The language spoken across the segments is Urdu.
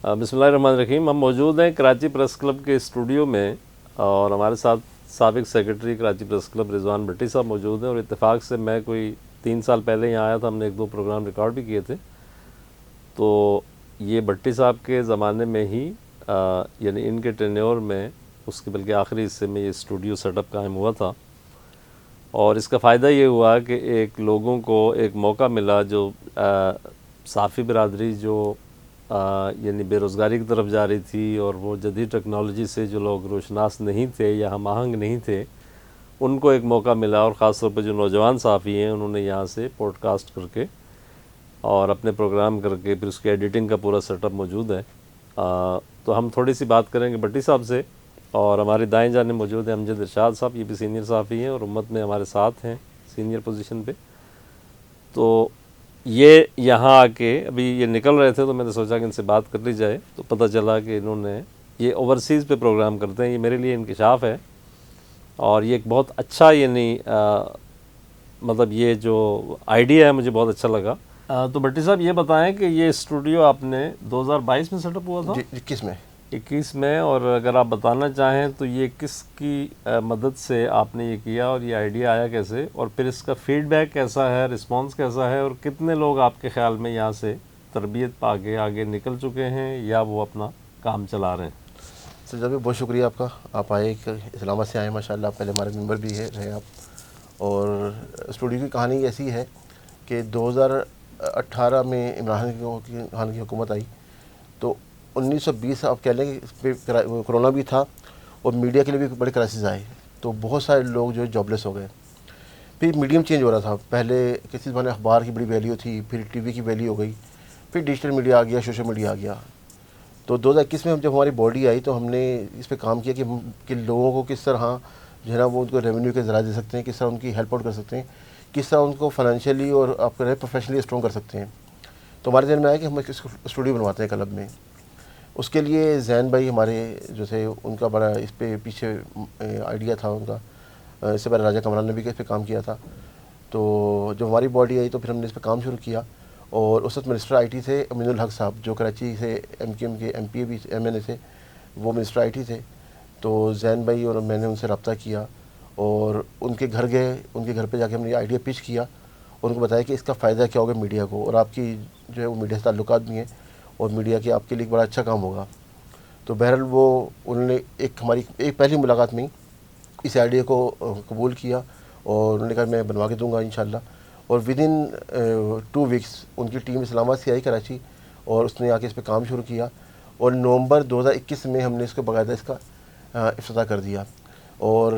بسم اللہ الرحمن الرحیم. ہم موجود ہیں کراچی پریس کلب کے اسٹوڈیو میں اور ہمارے ساتھ سابق سیکرٹری کراچی پریس کلب رضوان بھٹی صاحب موجود ہیں, اور اتفاق سے میں کوئی 3 سال پہلے یہاں آیا تھا, ہم نے 1-2 پروگرام ریکارڈ بھی کیے تھے. تو یہ بھٹی صاحب کے زمانے میں ہی یعنی ان کے ٹینیور میں, اس کے بلکہ آخری حصے میں یہ اسٹوڈیو سیٹ اپ قائم ہوا تھا. اور اس کا فائدہ یہ ہوا کہ ایک لوگوں کو ایک موقع ملا جو صحافی برادری جو یعنی بے روزگاری کی طرف جا رہی تھی, اور وہ جدید ٹیکنالوجی سے جو لوگ روشناس نہیں تھے یا ہم آہنگ نہیں تھے, ان کو ایک موقع ملا. اور خاص طور پہ جو نوجوان صحافی ہیں انہوں نے یہاں سے پوڈ کاسٹ کر کے اور اپنے پروگرام کر کے پھر اس کی ایڈیٹنگ کا پورا سیٹ اپ موجود ہے. تو ہم تھوڑی سی بات کریں گے بھٹی صاحب سے. اور ہماری دائیں جانب موجود ہیں امجد ارشاد صاحب, یہ بھی سینئر صحافی ہیں اور امت میں ہمارے ساتھ ہیں سینئر پوزیشن پہ. تو یہ یہاں آ کے ابھی یہ نکل رہے تھے تو میں نے سوچا کہ ان سے بات کر لی جائے. تو پتہ چلا کہ انہوں نے یہ اوورسیز پہ پروگرام کرتے ہیں. یہ میرے لیے انکشاف ہے اور یہ ایک بہت اچھا یعنی مطلب یہ جو آئیڈیا ہے مجھے بہت اچھا لگا. تو بھٹی صاحب یہ بتائیں کہ یہ اسٹوڈیو آپ نے 2022 میں سیٹ اپ ہوا تھا؟ جی 21 میں. 21 میں. اور اگر آپ بتانا چاہیں تو یہ کس کی مدد سے آپ نے یہ کیا اور یہ آئیڈیا آیا کیسے, اور پھر اس کا فیڈ بیک کیسا ہے, رسپانس کیسا ہے, اور کتنے لوگ آپ کے خیال میں یہاں سے تربیت پا کے آگے نکل چکے ہیں یا وہ اپنا کام چلا رہے ہیں؟ سر جب بہت شکریہ آپ کا, آپ آئے اسلام آباد سے آئے ماشاء اللہ. پہلے ہمارے ممبر بھی رہے آپ. اور اسٹوڈیو کی کہانی ایسی ہے کہ 2018 میں عمران خان کی حکومت آئی تو 1920 آپ کہہ لیں کہ اس پہ کرونا بھی تھا اور میڈیا کے لیے بھی بڑے کرائسس آئے. تو بہت سارے لوگ جو جاب لیس ہو گئے. پھر میڈیم چینج ہو رہا تھا. پہلے کسی زمانے اخبار کی بڑی ویلیو تھی, پھر ٹی وی کی ویلیو ہو گئی, پھر ڈیجیٹل میڈیا آ گیا, سوشل میڈیا آ گیا. تو 2021 میں جب ہماری باڈی آئی تو ہم نے اس پہ کام کیا کہ لوگوں کو کس طرح جو ہے نا وہ ان کو ریونیو کے ذرائع دے سکتے ہیں, کس طرح ان کی ہیلپ آؤٹ کر سکتے ہیں, کس طرح ان کو فائنینشیلی اور آپ کہہ پروفیشنلی اسٹرانگ کر سکتے ہیں. تو ہمارے ذہن میں آیا کہ ہم اس اسٹوڈیو بنواتے ہیں کلب میں. اس کے لیے زین بھائی ہمارے جو تھے ان کا بڑا اس پہ پیچھے آئیڈیا تھا ان کا. اس سے پہلے راجہ کمران نے بھی اس پہ کام کیا تھا. تو جب ہماری باڈی آئی تو پھر ہم نے اس پہ کام شروع کیا. اور اس وقت منسٹر آئی ٹی تھے امین الحق صاحب, جو کراچی سے ایم کیو ایم کے ایم پی بھی ایم این اے تھے, وہ منسٹر آئی ٹی تھے. تو زین بھائی اور میں نے ان سے رابطہ کیا اور ان کے گھر گئے. ان کے گھر پہ جا کے ہم نے یہ آئیڈیا پچ کیا اور ان کو بتایا کہ اس کا فائدہ کیا ہوگا میڈیا کو, اور آپ کی جو ہے وہ میڈیا سے تعلقات بھی ہیں اور میڈیا کے آپ کے لیے ایک بڑا اچھا کام ہوگا. تو بہرحال وہ انہوں نے ہماری ایک پہلی ملاقات میں اس آئیڈیا کو قبول کیا اور انہوں نے کہا میں بنوا کے دوں گا انشاءاللہ. اور ود ان 2 ویکس ان کی ٹیم اسلام آباد سے آئی کراچی اور اس نے آ کے اس پہ کام شروع کیا. اور نومبر 2021 میں ہم نے اس کو باقاعدہ اس کا افتتاح کر دیا. اور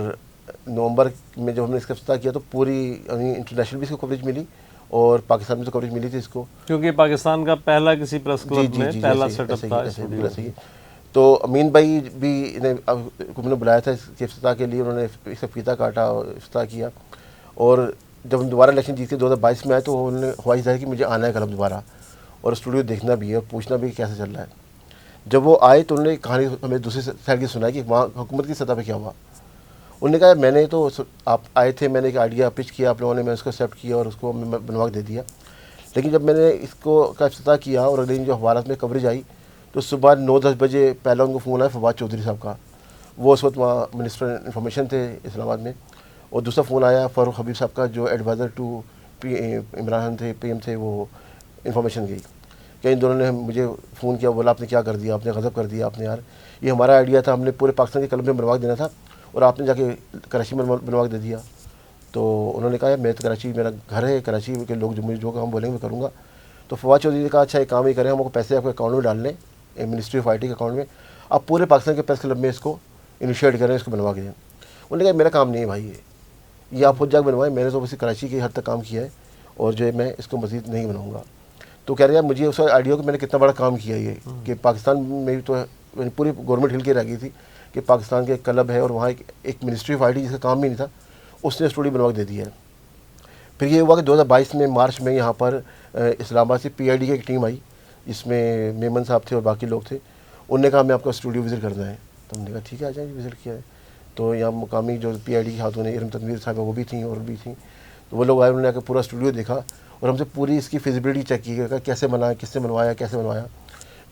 نومبر میں جب ہم نے اس کا افتتاح کیا تو پوری انٹرنیشنل بھی اس کو کوریج ملی اور پاکستان میں تو کوریج ملی تھی اس کو, کیونکہ پاکستان کا پہلا کسی پریس کلب میں پہلا سیٹ اپ تھا بالکل ایسے ہی. تو امین بھائی بھی انہوں نے بلایا تھا اس کے افتتاح کے لیے, انہوں نے اس کا فیتہ کاٹا اور افتتاح کیا. اور جب ہم دوبارہ الیکشن جیت کے 2022 میں آئے تو انہوں نے خواہش ظاہر کہ مجھے آنا ہے کلب دوبارہ اور اسٹوڈیو دیکھنا بھی ہے اور پوچھنا بھی کیسے چل رہا ہے. جب وہ آئے تو انہوں نے کہانی ہمیں دوسری سائڈ کی سنائی کہ وہاں حکومت کی سطح پہ کیا ہوا. انہوں نے کہا میں نے تو آپ آئے تھے, میں نے ایک آئیڈیا پچ کیا آپ لوگوں نے, میں اس کو ایکسیپٹ کیا اور اس کو میں بنوا کے دے دیا. لیکن جب میں نے اس کو کا افتتاح کیا اور اگلے دن جو اخبارات میں کوریج آئی تو صبح 9-10 بجے پہلا ان کو فون آیا فواد چودھری صاحب کا. وہ اس وقت وہاں منسٹر انفارمیشن تھے اسلام آباد میں. اور دوسرا فون آیا فاروق حبیب صاحب کا جو ایڈوائزر ٹو عمران خان تھے, پی ایم تھے, وہ انفارمیشن گئی کہ ان دونوں نے مجھے فون کیا, بولا آپ نے کیا کر دیا, آپ نے غضب کر دیا, آپ نے یار یہ ہمارا آئیڈیا تھا, ہم نے پورے پاکستان کے کلب میں بنوا دینا تھا اور آپ نے جا کے کراچی میں بنوا کے دے دیا. تو انہوں نے کہا میں تو کراچی میرا گھر ہے, کراچی کے لوگ جو مجھے جو کام بولیں گے میں کروں گا. تو فواد چودھری نے کہا اچھا ایک کام ہی کریں, ہم کو پیسے آپ کے اکاؤنٹ میں ڈال لیں منسٹری آف آئی ٹی کے اکاؤنٹ میں, آپ پورے پاکستان کے پریس کلب میں اس کو انیشیٹ کریں, اس کو بنوا کے دیں. انہوں نے کہا میرا کام نہیں ہے بھائی, یہ آپ خود جا کے بنوائیں, میں نے تو بس کراچی کی حد تک کام کیا ہے اور جو ہے میں اس کو مزید نہیں بناؤں گا. تو کہہ رہے ہیں مجھے اس آئیڈیا کو میں نے کتنا بڑا کام کیا یہ کہ پاکستان میں بھی تو پوری گورنمنٹ ہل کے رہ گئی تھی کہ پاکستان کے کلب ہے اور وہاں ایک منسٹری آف آئی ٹی جس کا کام بھی نہیں تھا, اس نے اسٹوڈیو بنوا کے دے دیا ہے. پھر یہ ہوا کہ 2022 میں مارچ میں یہاں پر اسلام آباد سے پی آئی ڈی کی ایک ٹیم آئی جس میں میمن صاحب تھے اور باقی لوگ تھے. انہوں نے کہا ہمیں آپ کا اسٹوڈیو وزٹ کرنا ہے. تو ہم نے کہا ٹھیک ہے آ جائیں وزٹ کیا ہے. تو یہاں مقامی جو پی آئی ڈی کے ہاتھوں نے ارم تنویر صاحب وہ بھی تھیں اور بھی تھیں, تو وہ لوگ آئے, انہوں نے آ کے پورا اسٹوڈیو دیکھا اور ہم سے پوری اس کی فیزیبلٹی چیک کی کہ کیسے بنایا, کس سے بنوایا, کیسے بنوایا.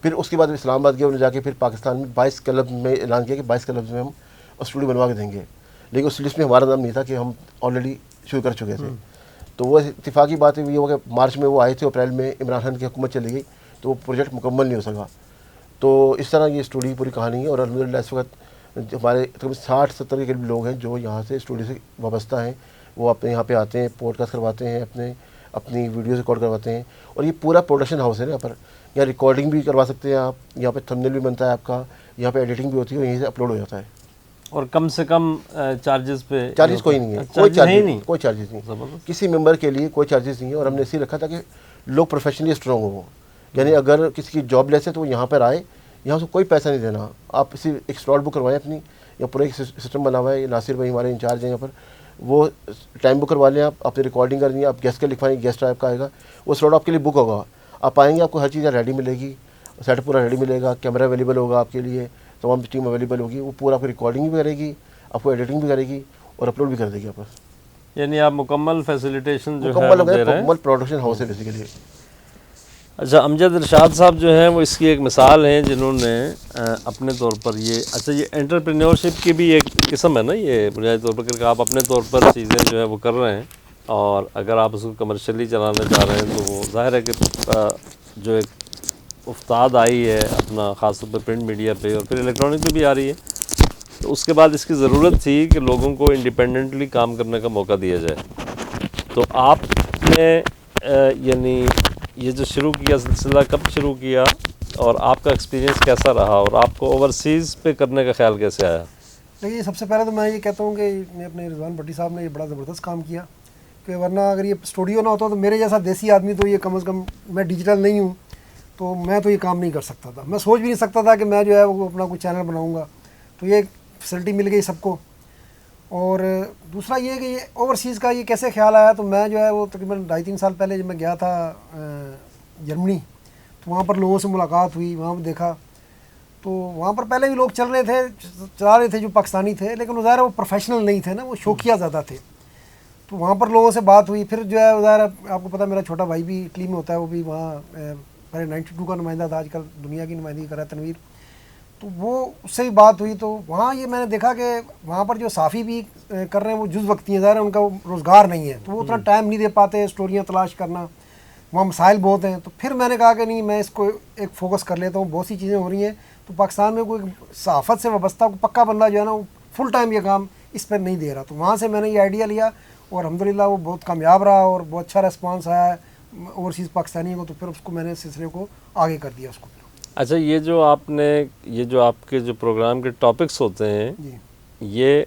پھر اس کے بعد اسلام آباد گئے, انہوں نے جا کے پھر پاکستان میں 22 کلب میں اعلان کیا کہ 22 کلب میں ہم اسٹوڈیو بنوا کے دیں گے, لیکن اس لسٹ میں ہمارا نام نہیں تھا کہ ہم آلریڈی شروع کر چکے تھے. تو وہ اتفاقی بات یہ ہو کہ مارچ میں وہ آئے تھے, اپریل میں عمران خان کی حکومت چلی گئی, تو وہ پروجیکٹ مکمل نہیں ہو سکا. تو اس طرح یہ اسٹوڈیو پوری کہانی ہے. اور الحمدللہ اس وقت ہمارے تقریباً 60-70 کے قریب لوگ ہیں جو یہاں سے اسٹوڈیو سے وابستہ ہیں. وہ اپنے یہاں پہ آتے ہیں, پوڈ کاسٹ کرواتے ہیں, اپنی ویڈیوز ریکارڈ کرواتے ہیں. اور یہ پورا پروڈکشن ہاؤس ہے نا, یہاں پر یہاں ریکارڈنگ بھی کروا سکتے ہیں آپ, یہاں پہ تھمبنیل بھی بنتا ہے آپ کا, یہاں پہ ایڈیٹنگ بھی ہوتی ہے اور یہیں سے اپلوڈ ہو جاتا ہے. اور کم سے کم چارجز پہ؟ چارجز کوئی نہیں ہے, کوئی چارجز نہیں, کسی ممبر کے لیے کوئی چارجز نہیں ہے. اور ہم نے اسی رکھا تھا کہ لوگ پروفیشنلی اسٹرانگ ہوں, یعنی اگر کسی کی جاب لیس ہے تو وہ یہاں پر آئے, یہاں سے کوئی پیسہ نہیں دینا. آپ اسی ایک سلاٹ بک کروائیں اپنی, یا پورا ایک سسٹم بنا ہوا ہے. ناصر بھائی ہمارے انچارج ہیں یہاں پر, وہ ٹائم بک کروا لیں, آپ اپنی ریکارڈنگ کرنی ہے, آپ گیسٹ کا لکھوائیں, گیسٹ آپ کا آئے گا, وہ سلاٹ آپ کے لیے بک ہوگا. آپ آئیں گے, آپ کو ہر چیز ریڈی ملے گی, سیٹ پورا ریڈی ملے گا, کیمرہ اویلیبل ہوگا آپ کے لیے, تمام ٹیم اویلیبل ہوگی. وہ پورا آپ کو ریکارڈنگ بھی کرے گی, آپ کو ایڈیٹنگ بھی کرے گی اور اپلوڈ بھی کر دے گی آپ پر. یعنی آپ مکمل فیسیلیٹیشن جو مکمل دے رہے ہیں, مکمل پروڈکشن ہاؤس ہے بیسیکلی. اچھا, امجد ارشاد صاحب جو ہیں وہ اس کی ایک مثال ہیں جنہوں نے اپنے طور پر یہ یہ انٹرپرینیورشپ کی بھی ایک قسم ہے نا یہ بنیادی طور پر, کہ آپ اپنے طور پر چیزیں جو ہے وہ کر رہے ہیں, اور اگر آپ اس کو کمرشلی چلانا چاہ رہے ہیں تو وہ ظاہر ہے کہ جو ایک افتاد آئی ہے اپنا, خاص طور پہ پرنٹ میڈیا پہ اور پھر الیکٹرانک پہ بھی آ رہی ہے, تو اس کے بعد اس کی ضرورت تھی کہ لوگوں کو انڈیپینڈنٹلی کام کرنے کا موقع دیا جائے. تو آپ نے یعنی یہ جو شروع کیا سلسلہ کب شروع کیا, اور آپ کا ایکسپیرینس کیسا رہا, اور آپ کو اوورسیز پہ کرنے کا خیال کیسے آیا؟ دیکھیے, سب سے پہلے تو میں یہ کہتا ہوں کہ میں اپنے رضوان بھٹی صاحب نے یہ بڑا زبردست کام کیا, کہ ورنہ اگر یہ اسٹوڈیو نہ ہوتا تو میرے جیسا دیسی آدمی تو یہ کم از کم, میں ڈیجیٹل نہیں ہوں تو میں تو یہ کام نہیں کر سکتا تھا. میں سوچ بھی نہیں سکتا تھا کہ میں جو ہے وہ اپنا کوئی چینل بناؤں گا. تو یہ فیسلٹی مل گئی سب کو. اور دوسرا یہ کہ یہ اوورسیز کا یہ کیسے خیال آیا, تو میں جو ہے وہ تقریباً 2.5-3 سال پہلے جب میں گیا تھا جرمنی, تو وہاں پر لوگوں سے ملاقات ہوئی, وہاں پر دیکھا تو وہاں پر پہلے بھی لوگ چلا رہے تھے جو پاکستانی تھے, لیکن ظاہر وہ پروفیشنل نہیں تھے نا, وہ شوقیہ زیادہ تھے. تو وہاں پر لوگوں سے بات ہوئی. پھر جو ہے ظاہر آپ کو پتہ, میرا چھوٹا بھائی بھی اٹلی میں ہوتا ہے, وہ بھی وہاں پہلے 92 کا نمائندہ تھا, آج کل دنیا کی نمائندگی کر رہا ہے, تنویر. تو وہ اس سے بھی بات ہوئی. تو وہاں یہ میں نے دیکھا کہ وہاں پر جو صحافی بھی کر رہے ہیں وہ جز وقتی ہیں, ظاہر ہے ان کا روزگار نہیں ہے, تو وہ اتنا ٹائم نہیں دے پاتے اسٹوریاں تلاش کرنا, وہاں مسائل بہت ہیں. تو پھر میں نے کہا کہ نہیں, میں اس کو ایک فوکس کر لیتا ہوں, بہت سی چیزیں ہو رہی ہیں. تو پاکستان میں کوئی صحافت سے وابستہ پکا بندہ جو ہے نا, وہ فل ٹائم یہ کام اس پر نہیں دے رہا. تو وہاں سے میں نے یہ آئیڈیا لیا, اور الحمدللہ وہ بہت کامیاب رہا اور بہت اچھا ریسپانس آیا ہے اوورسیز پاکستانیوں کو. تو پھر اس کو میں نے سلسلے کو آگے کر دیا اس کو. اچھا, یہ جو آپ کے جو پروگرام کے ٹاپکس ہوتے ہیں, جی, یہ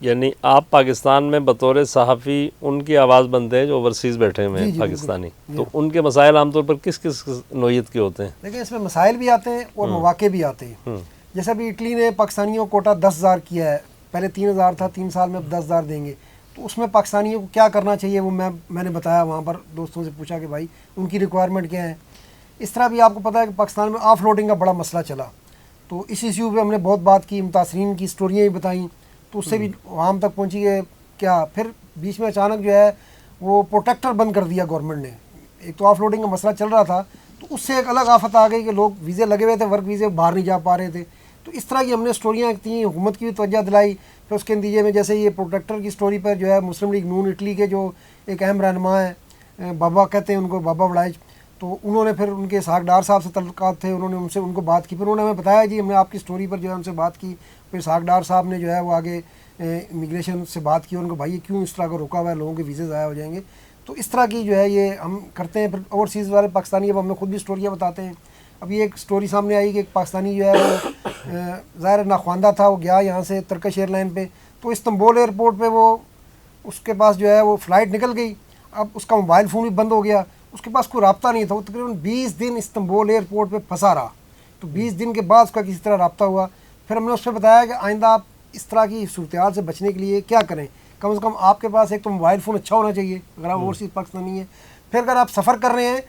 یعنی آپ پاکستان میں بطور صحافی ان کی آواز بنتے ہیں جو اوورسیز بیٹھے ہوئے ہیں پاکستانی, تو ان کے مسائل عام طور پر کس نوعیت کے ہوتے ہیں؟ دیکھیں, اس میں مسائل بھی آتے ہیں اور مواقع بھی آتے ہیں. جیسے ابھی اٹلی نے پاکستانیوں کو کوٹا 10,000 کیا ہے, پہلے 3,000 تھا, 3 سال میں اب 10,000 دیں گے. تو اس میں پاکستانیوں کو کیا کرنا چاہیے وہ میں نے بتایا, وہاں پر دوستوں سے پوچھا کہ بھائی ان کی ریکوائرمنٹ کیا ہے. اس طرح بھی آپ کو پتہ ہے کہ پاکستان میں آف لوڈنگ کا بڑا مسئلہ چلا, تو اس ایشو پہ ہم نے بہت بات کی, متاثرین کی سٹوریاں بھی بتائیں, تو اس سے بھی وہاں تک پہنچی ہے. کیا پھر بیچ میں اچانک جو ہے وہ پروٹیکٹر بند کر دیا گورنمنٹ نے. ایک تو آف لوڈنگ کا مسئلہ چل رہا تھا, تو اس سے ایک الگ آفت آ گئی کہ لوگ ویزے لگے ہوئے تھے, ورک ویزے, باہر نہیں جا پا رہے تھے. تو اس طرح کی ہم نے سٹوریاں تھیں, حکومت کی بھی توجہ دلائی. پھر اس کے نتیجے میں جیسے یہ پروٹیکٹر کی سٹوری پر جو ہے مسلم لیگ نون اٹلی کے جو ایک اہم رہنما ہیں, بابا کہتے ہیں ان کو, بابا وڑائچ, تو انہوں نے پھر ان کے اسحاق ڈار صاحب سے تعلقات تھے, انہوں نے ان کو بات کی. پھر انہوں نے ہمیں بتایا جی ہم نے آپ کی سٹوری پر جو ہے ان سے بات کی. پھر اسحاق ڈار صاحب نے جو ہے وہ آگے امیگریشن سے بات کی, ان کو بھائی یہ کیوں اس طرح کا روکا ہوا ہے, لوگوں کے ویزے ضائع ہو جائیں گے. تو اس طرح کی جو ہے یہ ہم کرتے ہیں. پھر اوورسیز والے پاکستانی اب ہمیں خود بھی سٹوریاں بتاتے ہیں. ابھی ایک سٹوری سامنے آئی کہ ایک پاکستانی جو ہے وہ ظاہر ناخواندہ تھا, وہ گیا یہاں سے ترکش ایئر لائن پہ, تو استنبول ایئرپورٹ پہ وہ اس کے پاس جو ہے وہ فلائٹ نکل گئی. اب اس کا موبائل فون بھی بند ہو گیا, اس کے پاس کوئی رابطہ نہیں تھا. وہ تقریباً 20 دن استنبول ایئرپورٹ پہ پھنسا رہا. تو 20 دن کے بعد اس کا کسی طرح رابطہ ہوا. پھر ہم نے اس سے بتایا کہ آئندہ آپ اس طرح کی صورتحال سے بچنے کے لیے کیا کریں, کم از کم آپ کے پاس ایک تو موبائل فون اچھا ہونا چاہیے اگر آپ اوورسیز پاکستانی ہیں. پھر اگر آپ سفر کر رہے ہیں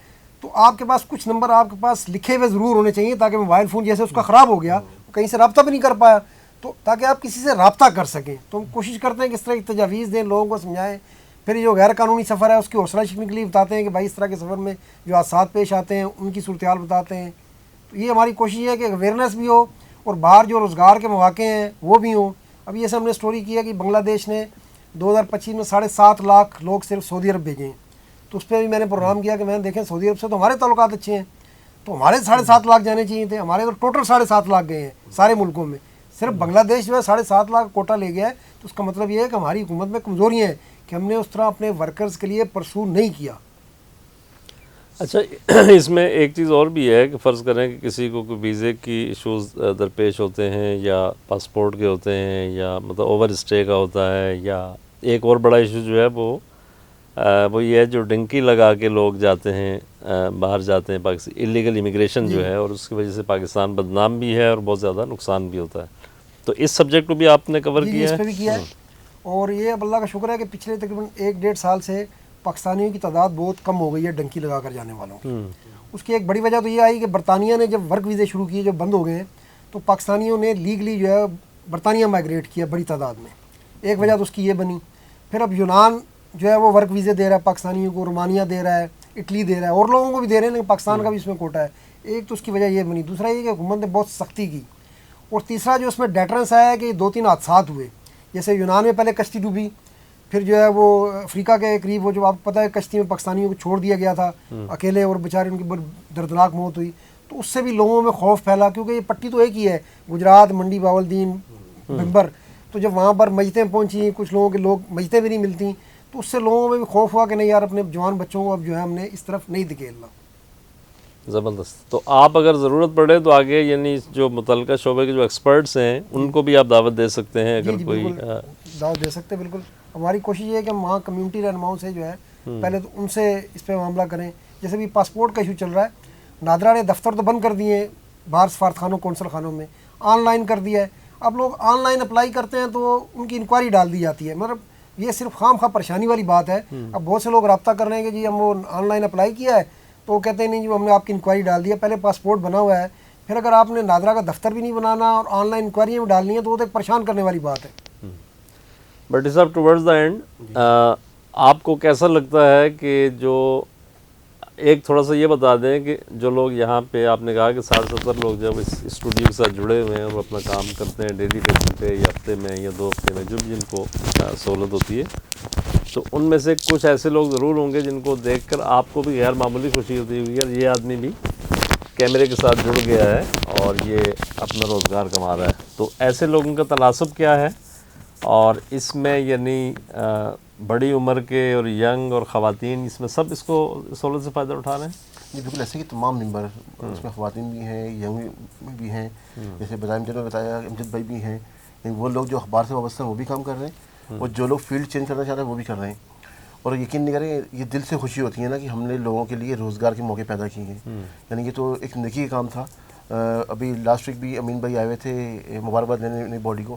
تو آپ کے پاس کچھ نمبر آپ کے پاس لکھے ہوئے ضرور ہونے چاہیے, تاکہ موبائل فون جیسے اس کا خراب ہو گیا, کہیں سے رابطہ بھی نہیں کر پایا, تو تاکہ آپ کسی سے رابطہ کر سکیں. تو ہم کوشش کرتے ہیں کہ اس طرح کی تجاویز دیں, لوگوں کو سمجھائیں. پھر یہ جو غیر قانونی سفر ہے اس کی حوصلہ شکنی کے لیے بتاتے ہیں کہ بھائی اس طرح کے سفر میں جو حادثات پیش آتے ہیں ان کی صورتحال بتاتے ہیں. تو یہ ہماری کوشش ہے کہ اویئرنیس بھی ہو اور باہر جو روزگار کے مواقع ہیں وہ بھی ہوں. ابھی جیسے ہم نے اسٹوری کی ہے کہ بنگلہ دیش نے 2025 میں 7.5 لاکھ لوگ صرف سعودی عرب بھیجے ہیں. تو اس پہ بھی میں نے پروگرام کیا کہ میں نے دیکھیں سعودی عرب سے تو ہمارے تعلقات اچھے ہیں, تو ہمارے 7.5 لاکھ جانے چاہیے تھے. ہمارے تو ٹوٹل 7.5 لاکھ گئے ہیں سارے ملکوں میں, صرف بنگلہ دیش جو ہے 7.5 لاکھ کوٹا لے گیا ہے. تو اس کا مطلب یہ ہے کہ ہماری حکومت میں کمزوریاں ہیں کہ ہم نے اس طرح اپنے ورکرز کے لیے پرسو نہیں کیا. اچھا, اس میں ایک چیز اور بھی ہے کہ فرض کریں کہ کسی کو کوئی ویزے کی ایشوز درپیش ہوتے ہیں یا پاسپورٹ کے ہوتے ہیں یا مطلب اوور اسٹے کا ہوتا ہے, یا ایک اور بڑا ایشو جو ہے وہ یہ ہے جو ڈنکی لگا کے لوگ جاتے ہیں باہر جاتے ہیں پاکستان, ایلیگل امیگریشن جو ہے, اور اس کی وجہ سے پاکستان بدنام بھی ہے اور بہت زیادہ نقصان بھی ہوتا ہے. تو اس سبجیکٹ کو بھی آپ نے کور جی کیا اس ہے؟ پہ بھی کیا ہے. اور یہ اب اللہ کا شکر ہے کہ پچھلے تقریباً 1-1.5 سال سے پاکستانیوں کی تعداد بہت کم ہو گئی ہے ڈنکی لگا کر جانے والوں کی. اس کی ایک بڑی وجہ تو یہ آئی کہ برطانیہ نے جب ورک ویزے شروع کیے جو بند ہو گئے ہیں, تو پاکستانیوں نے لیگلی جو ہے برطانیہ مائگریٹ کیا بڑی تعداد میں. ایک وجہ تو اس کی یہ بنی. پھر اب یونان جو ہے وہ ورک ویزے دے رہا ہے پاکستانیوں کو, رومانیہ دے رہا ہے, اٹلی دے رہا ہے, اور لوگوں کو بھی دے رہے ہیں, لیکن پاکستان کا بھی اس میں کوٹا ہے. ایک تو اس کی وجہ یہ بنی. دوسرا یہ کہ حکومت نے بہت سختی کی. اور تیسرا جو اس میں ڈیٹرنس آیا ہے کہ 2-3 حادثات ہوئے. جیسے یونان میں پہلے کشتی ڈوبی, پھر جو ہے وہ افریقہ کے قریب وہ جو آپ کو پتہ ہے کشتی میں پاکستانیوں کو چھوڑ دیا گیا تھا اکیلے, اور بیچارے ان کی بڑی دردناک موت ہوئی. تو اس سے بھی لوگوں میں خوف پھیلا, کیونکہ یہ پٹی تو ایک ہی ہے, گجرات, منڈی, باولدین, بمبر. تو جب وہاں پر میتیں پہنچی, کچھ لوگوں کے میتیں بھی نہیں ملتی, تو اس سے لوگوں میں بھی خوف ہوا کہ نہیں یار اپنے جوان بچوں کو اب جو ہے ہم نے اس طرف نہیں دھکیلنا. زبردست. تو آپ اگر ضرورت پڑے تو آگے یعنی جو متعلقہ شعبے کے جو ایکسپرٹس ہیں ان کو بھی آپ دعوت دے سکتے ہیں اگر کوئی دعوت دے سکتے ہیں. بالکل ہماری کوشش یہ ہے کہ ہم وہاں کمیونٹی رہنماؤں سے جو ہے پہلے تو ان سے اس پہ معاملہ کریں. جیسے بھی پاسپورٹ کا ایشو چل رہا ہے, نادرا نے دفتر تو بند کر دیے ہیں باہر سفارتخانوں کونسل خانوں میں, آن لائن کر دیا ہے. اب لوگ آن لائن اپلائی کرتے ہیں تو ان کی انکوائری ڈال دی جاتی ہے. مطلب یہ صرف خام خواہ پریشانی والی بات ہے. اب بہت سے لوگ رابطہ کر رہے ہیں کہ جی ہم وہ آن لائن اپلائی کیا ہے, تو وہ کہتے ہیں نہیں جی ہم نے آپ کی انکوائری ڈال دی ہے. پہلے پاسپورٹ بنا ہوا ہے, پھر اگر آپ نے نادرا کا دفتر بھی نہیں بنانا اور آن لائن انکوائریاں بھی ڈالنی ہیں تو وہ تو ایک پریشان کرنے والی بات ہے. بٹ صاحب ٹورڈز دا اینڈ آپ کو کیسا لگتا ہے کہ جو ایک تھوڑا سا یہ بتا دیں کہ جو لوگ یہاں پہ آپ نے کہا کہ 60-70 لوگ جب اس اسٹوڈیو کے ساتھ جڑے ہوئے ہیں اور اپنا کام کرتے ہیں ڈیلی بیسس پہ یا ہفتے میں یا 2 ہفتے میں جو بھی جن کو سہولت ہوتی ہے, تو ان میں سے کچھ ایسے لوگ ضرور ہوں گے جن کو دیکھ کر آپ کو بھی غیر معمولی خوشی ہوتی ہوگی یار یہ آدمی بھی کیمرے کے ساتھ جڑ گیا ہے اور یہ اپنا روزگار کما رہا ہے. تو ایسے لوگوں کا تناسب کیا ہے, اور اس میں یعنی بڑی عمر کے اور ینگ اور خواتین اس میں سب اس کو سہولت سے فائدہ اٹھا رہے ہیں؟ جی بالکل ایسے کہ تمام ممبر اس میں خواتین بھی ہیں, ینگ بھی ہیں, جیسے بذائم جنہوں نے بتایا امجد بھائی بھی ہیں. وہ لوگ جو اخبار سے وابستہ ہیں وہ بھی کام کر رہے ہیں, اور جو لوگ فیلڈ چینج کرنا چاہ رہے ہیں وہ بھی کر رہے ہیں. اور یقین نہیں کریں یہ دل سے خوشی ہوتی ہے نا کہ ہم نے لوگوں کے لیے روزگار کے موقع پیدا کیے ہیں. یعنی یہ تو ایک نیکی کا کام تھا. ابھی لاسٹ ویک بھی امین بھائی آئے ہوئے تھے مبارکباد دینے نئی باڈی کو,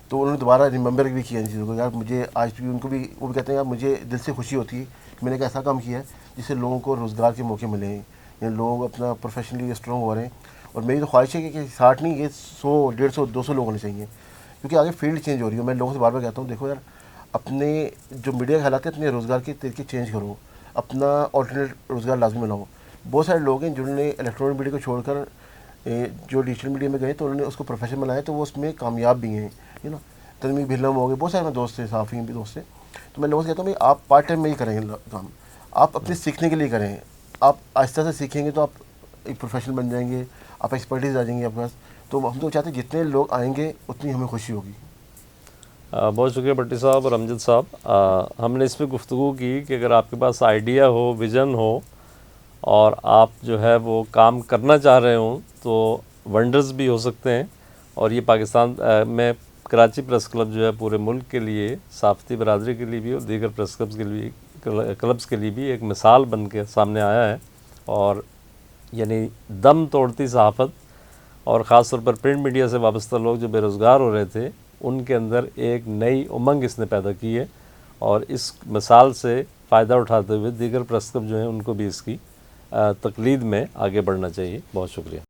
تو انہوں نے دوبارہ ریممبر بھی کیا ان چیزوں کو. یار مجھے آج بھی ان کو بھی وہ بھی کہتے ہیں یار مجھے دل سے خوشی ہوتی ہے کہ میں نے ایک ایسا کام کیا ہے جس سے لوگوں کو روزگار کے موقع ملے ہیں, یعنی لوگ اپنا پروفیشنلی اسٹرانگ ہو رہے ہیں. اور میری تو خواہش ہے کہ 60 نہیں, یہ 100, 150, 200 لوگ ہونے چاہیے, کیونکہ آگے فیلڈ چینج ہو رہی ہے. میں لوگوں سے بار بار کہتا ہوں دیکھو یار اپنے جو میڈیا کے حالات ہیں اپنے روزگار کے طریقے چینج کرو, اپنا آلٹرنیٹ روزگار لازمی بناؤ. بہت سارے لوگ ہیں جنہوں نے الیکٹرانک میڈیا کو چھوڑ کر جو ڈیجیٹل میڈیا میں گئے تو انہوں نے اس کو پروفیشن بنایا, تو وہ اس میں کامیاب بھی ہیں. ہے نا, تنویر بھلم ہو گئے, بہت سارے میں دوست تھے, صحافی بھی دوست تھے. تو میں لوگوں سے کہتا ہوں بھائی آپ پارٹ ٹائم میں ہی کریں کام, آپ اپنے سیکھنے کے لیے کریں. آپ آہستہ سے سیکھیں گے تو آپ ایک پروفیشنل بن جائیں گے, آپ ایکسپرٹیز آ جائیں گے آپ کے پاس. تو ہم تو چاہتے ہیں جتنے لوگ آئیں گے اتنی ہمیں خوشی ہوگی. بہت شکریہ بھٹی صاحب اور امجد صاحب. ہم نے اس پہ گفتگو کی کہ اگر آپ کے پاس آئیڈیا ہو, ویژن ہو, اور آپ جو ہے وہ کام کرنا چاہ رہے ہوں تو ونڈرز بھی ہو سکتے ہیں. اور یہ پاکستان میں کراچی پریس کلب جو ہے پورے ملک کے لیے, صحافتی برادری کے لیے بھی اور دیگر پریس کلبس کے لیے بھی ایک مثال بن کے سامنے آیا ہے. اور یعنی دم توڑتی صحافت اور خاص طور پر پرنٹ میڈیا سے وابستہ لوگ جو بے روزگار ہو رہے تھے ان کے اندر ایک نئی امنگ اس نے پیدا کی ہے. اور اس مثال سے فائدہ اٹھاتے ہوئے دیگر پریس کلب جو ہیں ان کو بھی اس کی تقلید میں آگے بڑھنا چاہیے. بہت شکریہ.